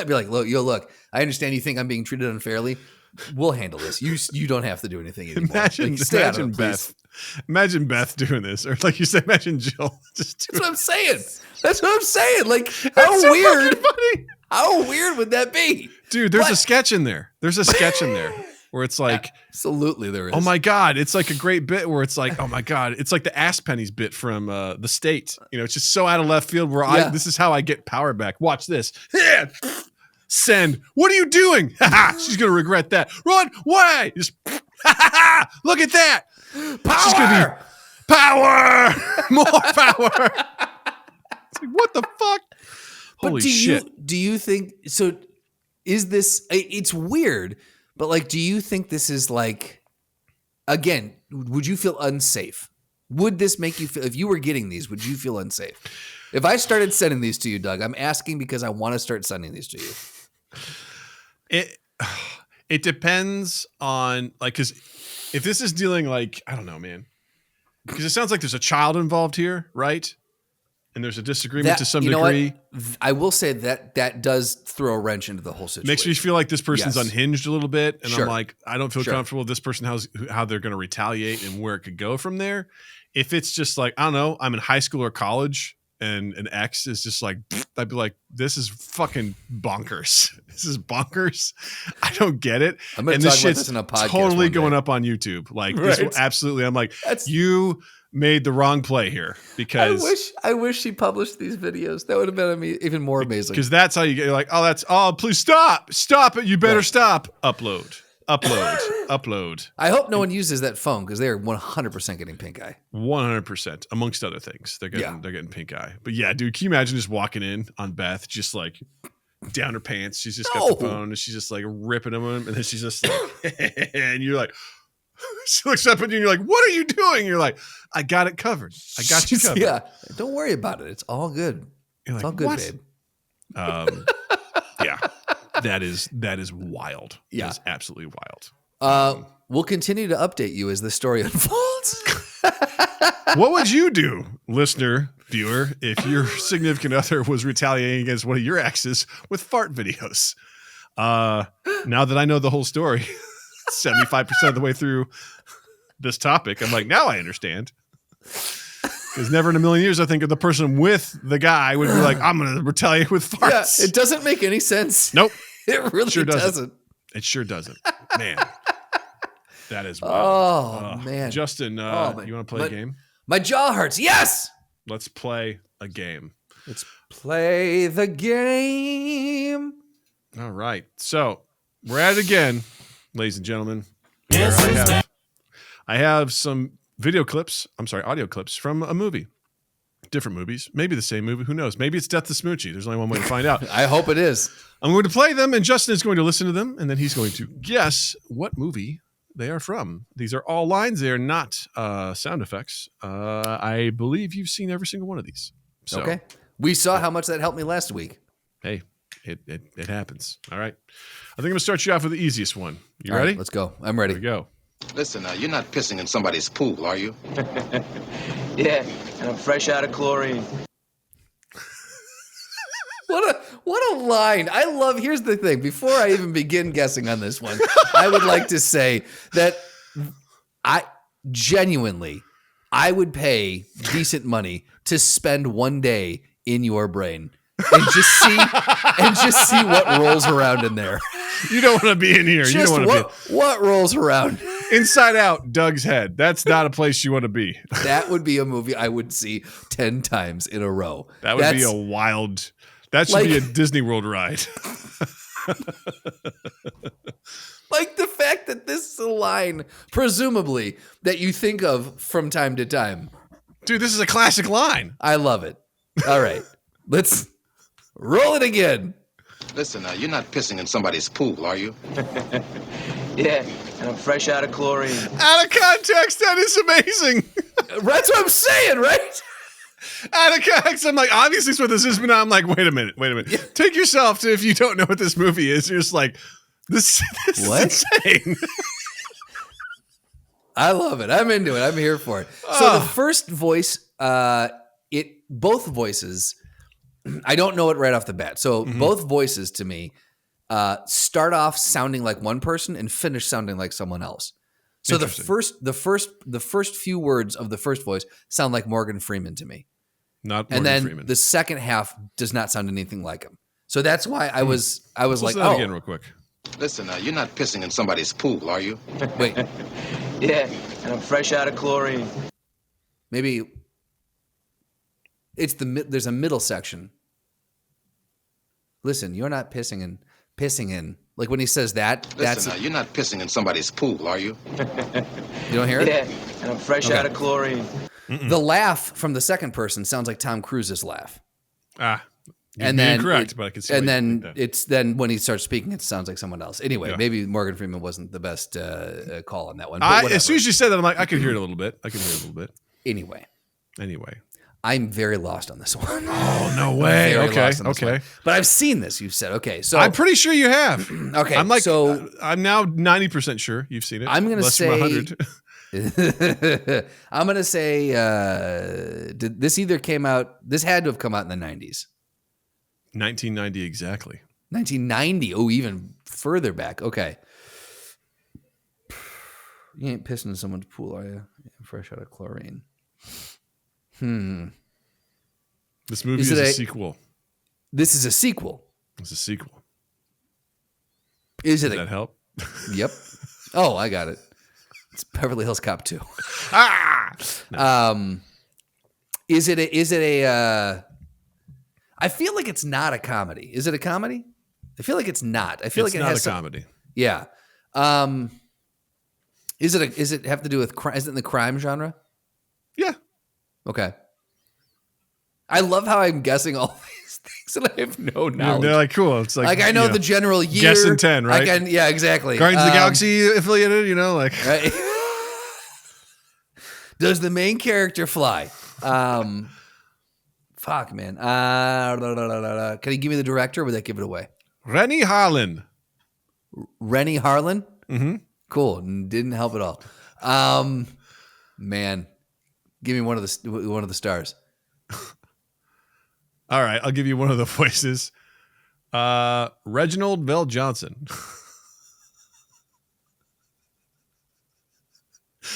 be like, look, I understand you think I'm being treated unfairly. We'll handle this. You don't have to do anything anymore. Imagine Beth. Imagine Beth doing this, or like you said, imagine Jill. That's what I'm saying. Like, how so weird? How weird would that be, dude? There's a sketch in there. Where it's like, absolutely there is. Oh my God, it's like a great bit where it's like, oh my God, it's like the Ass Pennies bit from The State. You know, it's just so out of left field where this is how I get power back. Watch this. Send. What are you doing? She's gonna regret that. Run. Why? Just look at that. Power. Power. More power. It's like, what the fuck? Holy shit. Do you think so? Is this? It's weird, but like, do you think this is like? Again, would you feel unsafe? Would this make you feel? If you were getting these, would you feel unsafe? If I started sending these to you, Doug, I'm asking because I want to start sending these to you. It depends on like, because if this is dealing like, I don't know, man, because it sounds like there's a child involved here, right? And there's a disagreement to some degree. I will say that does throw a wrench into the whole situation. Makes me feel like this person's unhinged a little bit, and I'm like, I don't feel comfortable with this person how they're going to retaliate and where it could go from there. If it's just like, I don't know, I'm in high school or college, and an ex is just like, I'd be like, this is fucking bonkers. This is bonkers. I don't get it. I'm going to talk about this in a podcast totally going up on YouTube. Like, this will absolutely. I'm like, you made the wrong play here because I wish she published these videos. That would have been even more amazing. Because that's how you get. You're like, please stop it. You better stop. Upload. Upload. I hope no one uses that phone because they are 100% getting pink eye. 100%, amongst other things. They're getting pink eye. But yeah, dude, can you imagine just walking in on Beth, just like down her pants? She's just got the phone and she's just like ripping them, and then she's just like, and you're like, she looks up at you and you're like, what are you doing? You're like, I got it covered. I got you covered. Yeah, don't worry about it. It's all good. You're It's like, all good, what? babe. Yeah, that is wild. Yeah. That is absolutely wild. We'll continue to update you as the story unfolds. What would you do, listener, viewer, if your significant other was retaliating against one of your exes with fart videos? Now that I know the whole story, 75% of the way through this topic, I'm like, now I understand. Because never in a million years, I think, the person with the guy would be like, I'm going to retaliate with farts. Yeah, it doesn't make any sense. Nope. It really Sure doesn't. It sure doesn't. Man. That is wild. Oh, man. Justin, you want to play a game? My jaw hurts. Yes. Let's play a game. Let's play the game. All right. So we're at it again, ladies and gentlemen. I have some audio clips from a movie. Different movies. Maybe the same movie. Who knows? Maybe it's Death to Smoochie. There's only one way to find out. I hope it is. I'm going to play them, and Justin is going to listen to them, and then he's going to guess what movie they are from. These are all lines. They are not sound effects. I believe you've seen every single one of these. So, okay. We saw how much that helped me last week. Hey, it happens. All right. I think I'm going to start you off with the easiest one. You All ready? right, let's go. I'm ready. Here we go. Listen, you're not pissing in somebody's pool, are you? Yeah, and I'm fresh out of chlorine. What a line. I love, here's the thing. Before I even begin guessing on this one, I would like to say that I would pay decent money to spend one day in your brain and just see what rolls around in there. You don't want to be in here. Just you don't want to be what rolls around. Inside Out, Doug's head. That's not a place you want to be. That would be a movie I would see 10 times in a row. That would be a wild. That should be a Disney World ride. Like the fact that this is a line, presumably, that you think of from time to time. Dude, this is a classic line. I love it. All right. Let's roll it again. Listen, you're not pissing in somebody's pool, are you? Yeah, and I'm fresh out of chlorine. Out of context, that is amazing. That's what I'm saying, right? Out of context, I'm like, obviously it's what this is, but now I'm like, wait a minute. Yeah. Take yourself to, if you don't know what this movie is, you're just like, this what? is insane. I love it. I'm into it. I'm here for it. So the first voice, both voices, I don't know it right off the bat. So both voices to me start off sounding like one person and finish sounding like someone else. So the first few words of the first voice sound like Morgan Freeman to me. Not Morgan Freeman. The second half does not sound anything like him. So that's why I was like, that again real quick. Listen, you're not pissing in somebody's pool, are you? Wait. Yeah, and I'm fresh out of chlorine. Maybe there's a middle section. Listen, you're not pissing in. Like when he says that, Listen, you're not pissing in somebody's pool, are you? You don't hear it? Yeah, and I'm fresh out of chlorine. The laugh from the second person sounds like Tom Cruise's laugh. And then correct, but I can see. And then when he starts speaking, it sounds like someone else. Anyway, maybe Morgan Freeman wasn't the best call on that one. But as soon as you said that, I'm like, I can hear it a little bit. Anyway, I'm very lost on this one. Oh, no way. Okay. But I've seen this. You've said, okay. So I'm pretty sure you have. Okay. I'm like, I'm now 90% sure you've seen it. I'm going to say, 100. I'm going to say, this had to have come out in the 90s. 1990 exactly. 1990. Oh, even further back. Okay. You ain't pissing in someone's pool, are you? Fresh out of chlorine. This movie is a sequel. This is a sequel. It's a sequel. Does that help? Yep. Oh, I got it. It's Beverly Hills Cop 2. No. Is it a I feel like it's not a comedy. Is it a comedy? I feel like it's not. I feel like it has a comedy. Yeah. Is it have to do with crime? Is it in the crime genre? Yeah. Okay. I love how I'm guessing all these things and I have no knowledge. They're like, cool. It's like I know the general year. Guessing 10, right? Yeah, exactly. Guardians of the Galaxy affiliated, like. Right? Does the main character fly? Fuck, man. Can you give me the director or would that give it away? Rennie Harlan. Rennie Harlan? Mm-hmm. Cool. Didn't help at all. Man. Give me one of the stars. All right, I'll give you one of the voices. Reginald Bell Johnson.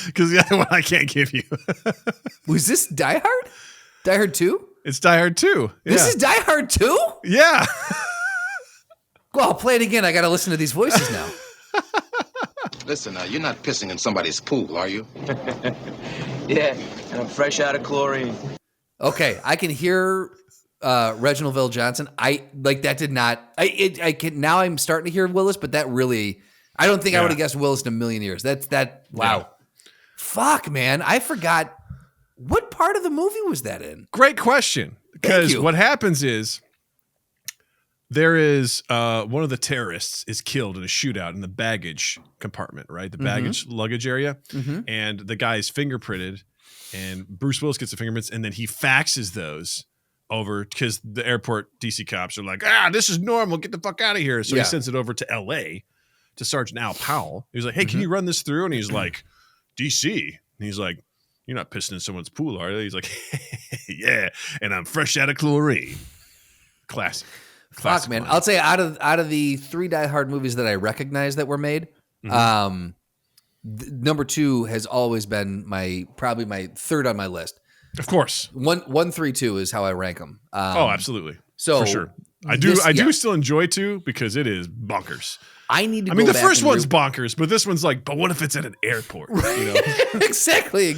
Because the other one I can't give you. Was this Die Hard? Die Hard 2? It's Die Hard 2. This is Die Hard 2? Yeah. Well, I'll play it again. I got to listen to these voices now. Listen, you're not pissing in somebody's pool, are you? Yeah, and I'm fresh out of chlorine. Okay, I can hear Reginald Vell Johnson. I like that. Did not. I can now. I'm starting to hear Willis, but that really. I don't think I would have guessed Willis in a million years. That. Wow. Yeah. Fuck, man. I forgot. What part of the movie was that in? Great question. Because what happens is there is one of the terrorists is killed in a shootout in the baggage compartment, right? The baggage luggage area. Mm-hmm. And the guy is fingerprinted and Bruce Willis gets the fingerprints and then he faxes those over because the airport DC cops are like, this is normal. Get the fuck out of here. So he sends it over to LA to Sergeant Al Powell. He's like, hey, can you run this through? And he's like, DC. And he's like, you're not pissing in someone's pool, are you? He's like, yeah, and I'm fresh out of chlorine. Classic. Fuck, man. Line. I'll say out of the 3 Die Hard movies that I recognize that were made, number 2 has always been probably my third on my list. Of course. 1, 3, 2 is how I rank them. Absolutely. So for sure. I do still enjoy 2 because it is bonkers. I need to. The first one's bonkers, but this one's like, but what if it's at an airport? Exactly.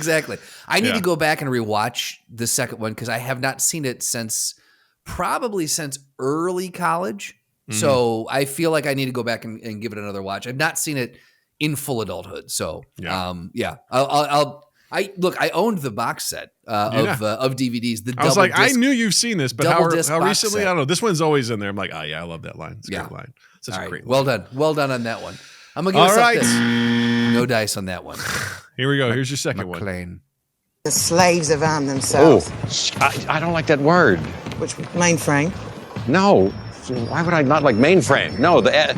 I need to go back and rewatch the second one because I have not seen it since early college. Mm-hmm. So I feel like I need to go back and give it another watch. I've not seen it in full adulthood. So I owned the box set of DVDs. I was like, I knew you've seen this, but how recently? Set. I don't know. This one's always in there. I'm like, I love that line. It's a great line. Such a great line. Well done on that one. I'm gonna give us this. No dice on that one. Here we go. Here's your second one. The slaves have armed themselves. Oh, I don't like that word. Which mainframe? No. Why would I not like mainframe? No, the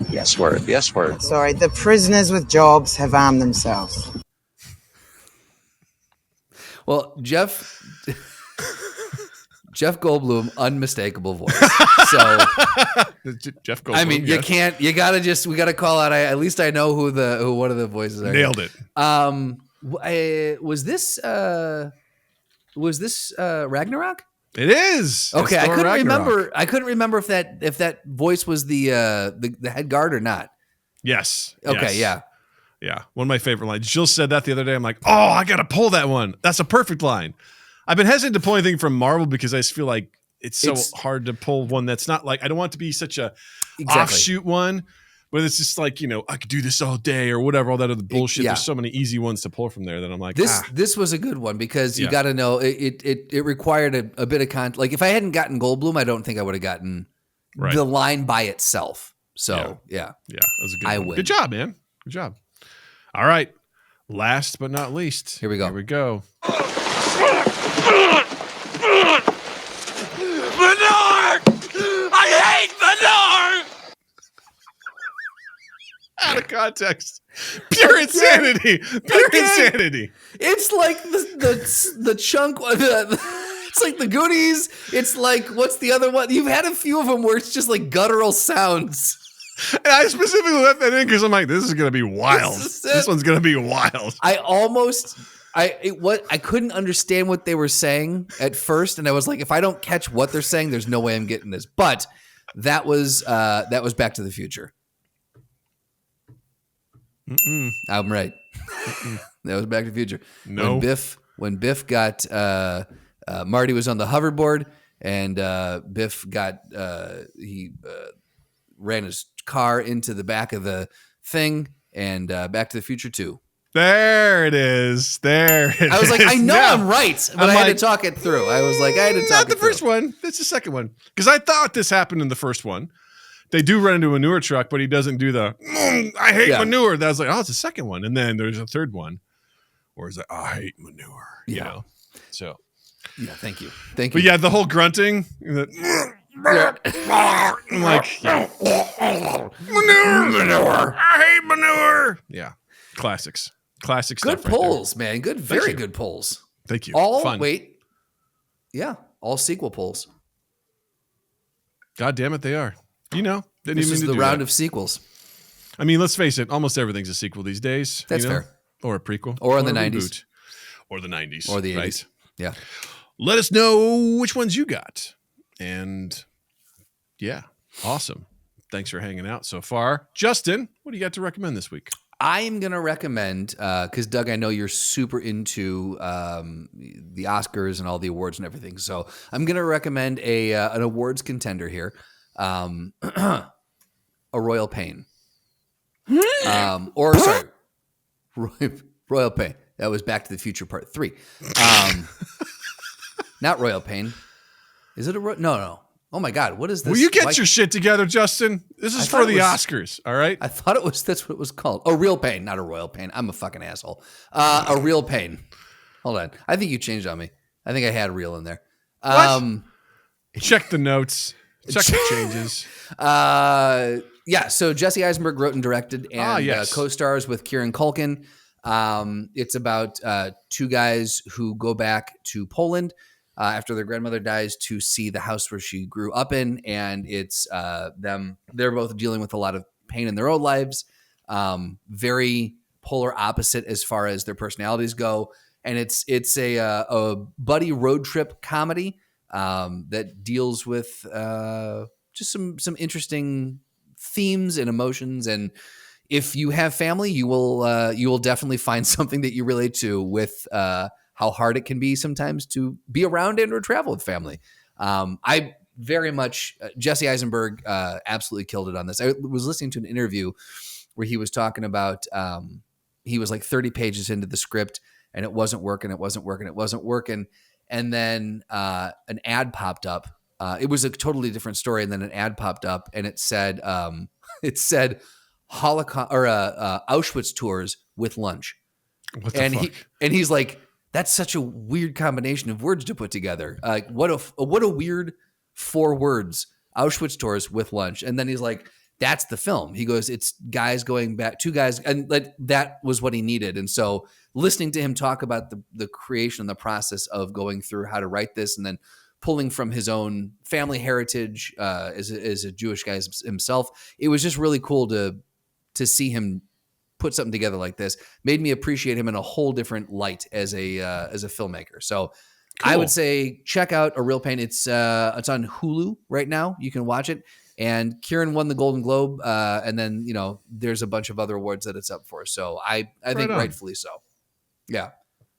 yes word. Yes word. Sorry, the prisoners with jobs have armed themselves. Well, Jeff Goldblum, unmistakable voice. So Jeff Goldblum. We gotta call out. At least I know who one of the voices are. Nailed it. Was this Ragnarok? It is. Okay, I couldn't remember if that voice was the head guard or not. Yes. Okay. Yes. Yeah. One of my favorite lines. Jill said that the other day. I'm like, I got to pull that one. That's a perfect line. I've been hesitant to pull anything from Marvel because I just feel like it's so hard to pull one that's not like, I don't want it to be such a offshoot one, but it's just like, I could do this all day or whatever, all that other bullshit. There's so many easy ones to pull from there that I'm like, this was a good one because you got to know it required a bit of content. Like if I hadn't gotten Goldblum, I don't think I would have gotten the line by itself. So yeah, that was a good one. Win. Good job, man. Good job. All right. Last but not least. Here we go. Lenore! I hate Lenore! Out of context. Pure insanity. Pure insanity. It's like the chunk. It's like the Goonies. It's like, what's the other one? You've had a few of them where it's just like guttural sounds. And I specifically left that in because I'm like, this is going to be wild. This one's going to be wild. I couldn't understand what they were saying at first, and I was like, if I don't catch what they're saying, there's no way I'm getting this. But that was Back to the Future. I'm right. That was Back to the Future. No. When Biff got Marty was on the hoverboard, and Biff got he ran his car into the back of the thing and Back to the Future 2. There it is. I was like, I know I'm right, but I had to talk it through. I was like, I had to talk not it the through. first one. That's the second one. Because I thought this happened in the first one. They do run into a manure truck, but he doesn't do the I hate manure. That was like, oh, it's the second one. And then there's a third one where it's like, I hate manure. You know? So yeah, thank you. Thank you. But yeah, the whole grunting. I'm like, manure. I hate manure. Yeah. Classics. Classic good stuff. polls, man. Good, very good polls. Thank you. All fun. Wait. Yeah. All sequel polls. God damn it, they are. You know, didn't This even is mean the to do round that. of sequels. I mean, let's face it, almost everything's a sequel these days. That's you know? fair. Or a prequel. Or in the a 90s. reboot. Or the 90s. Or the 80s. Right? Yeah. Let us know which ones you got. And yeah, awesome. Thanks for hanging out so far. Justin, what do you got to recommend this week? I am going to recommend, because Doug, I know you're super into the Oscars and all the awards and everything. So I'm going to recommend an awards contender here, A Royal Pain. Royal Pain. That was Back to the Future Part 3. Not Royal Pain. Is it a No. Oh my God, what is this? Will you get your shit together, Justin? This is for the Oscars, all right? I thought that's what it was called. Oh, Real Pain, not a Royal Pain. I'm a fucking asshole. A Real Pain. Hold on. I think you changed on me. I think I had real in there. What? Check the notes. Check the changes. Yeah, so Jesse Eisenberg wrote and directed and co-stars with Kieran Culkin. It's about two guys who go back to Poland after their grandmother dies to see the house where she grew up in, and it's them. They're both dealing with a lot of pain in their own lives. Very polar opposite as far as their personalities go, and it's a buddy road trip comedy that deals with just some interesting themes and emotions. And if you have family, you will definitely find something that you relate to with how hard it can be sometimes to be around and or travel with family. I very much, Jesse Eisenberg absolutely killed it on this. I was listening to an interview where he was talking about, he was like 30 pages into the script and it wasn't working. And then an ad popped up. It was a totally different story. And then an ad popped up and it said Holocaust or Auschwitz tours with lunch. What the fuck? He's like, that's such a weird combination of words to put together. Like what a weird 4 words, Auschwitz tours with lunch. And then he's like, that's the film. He goes, it's guys going back, 2 guys. And that was what he needed. And so listening to him talk about the creation, the process of going through how to write this and then pulling from his own family heritage as a Jewish guy himself, it was just really cool to see him put something together like this. Made me appreciate him in a whole different light as a filmmaker. So cool. I would say check out A Real Pain. It's on Hulu right now. You can watch it. And Kieran won the Golden Globe. And then, there's a bunch of other awards that it's up for. So I think rightfully so. Yeah.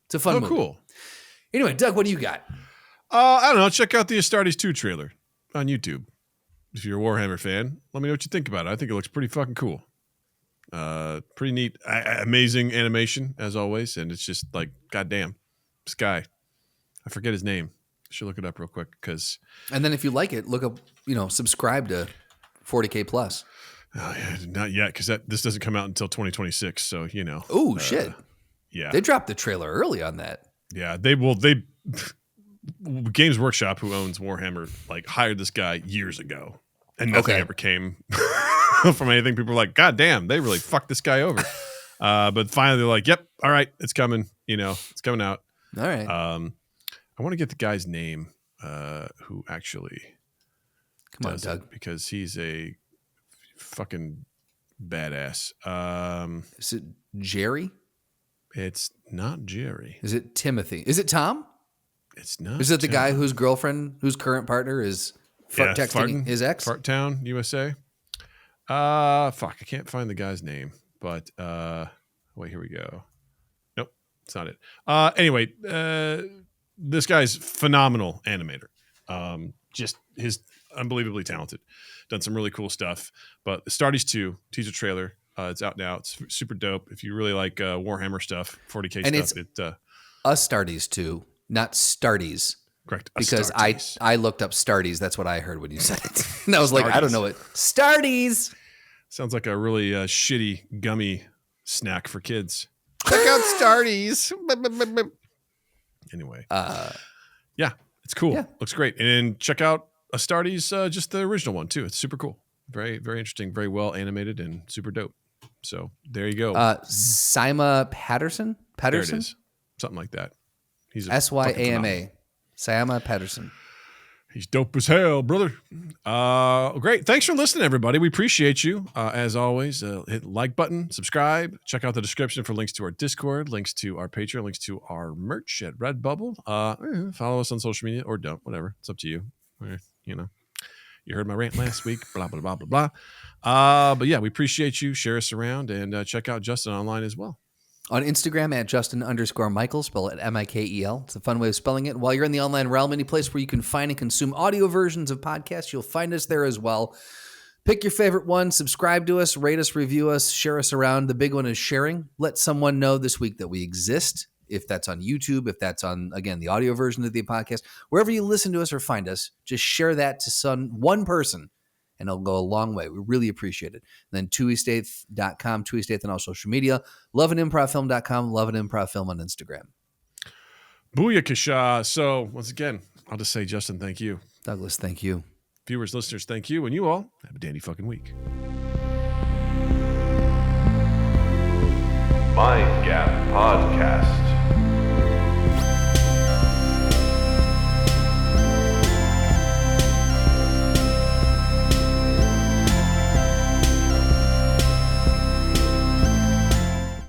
It's a fun movie. Cool. Anyway, Doug, what do you got? I don't know. Check out the Astartes 2 trailer on YouTube. If you're a Warhammer fan, let me know what you think about it. I think it looks pretty fucking cool. Pretty neat, amazing animation as always, and it's just like, goddamn, this guy. I forget his name. I should look it up real quick And then if you like it, look up, subscribe to 40K Plus. Oh yeah, not yet because this doesn't come out until 2026. So Oh shit. Yeah, they dropped the trailer early on that. Yeah, they Games Workshop, who owns Warhammer, hired this guy years ago, and nothing ever came from anything. People were like, God damn, they really fucked this guy over. But finally they're like, yep, all right, it's coming. It's coming out. All right. I want to get the guy's name who actually Come on, Doug. because he's a fucking badass. Is it Jerry? It's not Jerry. Is it Timothy? Is it Tom? It's not. Is it the guy whose current partner is texting his ex? Farttown, USA. Fuck, I can't find the guy's name. But wait, here we go. Nope, it's not it. Anyway, this guy's phenomenal animator. Just his unbelievably talented. Done some really cool stuff. But Astartes 2 teaser trailer. It's out now. It's super dope. If you really like Warhammer stuff, 40K and stuff, it's Astartes too, not Starties. Correct. Because Astartes. I looked up Starties. That's what I heard when you said it. And I was like, I don't know it. Starties. Sounds like a really shitty gummy snack for kids. Check out Starties. Anyway. Yeah, it's cool. Yeah. Looks great. And check out Astartes, just the original one too. It's super cool. Very, very interesting. Very well animated and super dope. So there you go. Syama Patterson? There it is. Something like that. He's Syama. Syama Patterson. He's dope as hell, brother. Great. Thanks for listening, everybody. We appreciate you. As always, hit the like button, subscribe, check out the description for links to our Discord, links to our Patreon, links to our merch at Redbubble. Follow us on social media or don't, whatever. It's up to you. You know, you heard my rant last week, blah, blah, blah, blah, blah. But yeah, we appreciate you. Share us around and check out Justin online as well. On Instagram at Justin_Michael, spell it Mikel. It's a fun way of spelling it. While you're in the online realm, any place where you can find and consume audio versions of podcasts, you'll find us there as well. Pick your favorite one, subscribe to us, rate us, review us, share us around. The big one is sharing. Let someone know this week that we exist. If that's on YouTube, if that's on, again, the audio version of the podcast, wherever you listen to us or find us, just share that to one person. And it'll go a long way. We really appreciate it. And then TuiStaith.com, TuiStaith on all social media, loveandimprovfilm.com, loveandimprovfilm on Instagram. Booyakasha. So once again, I'll just say, Justin, thank you. Douglas, thank you. Viewers, listeners, thank you. And you all have a dandy fucking week. Mind Gap Podcast.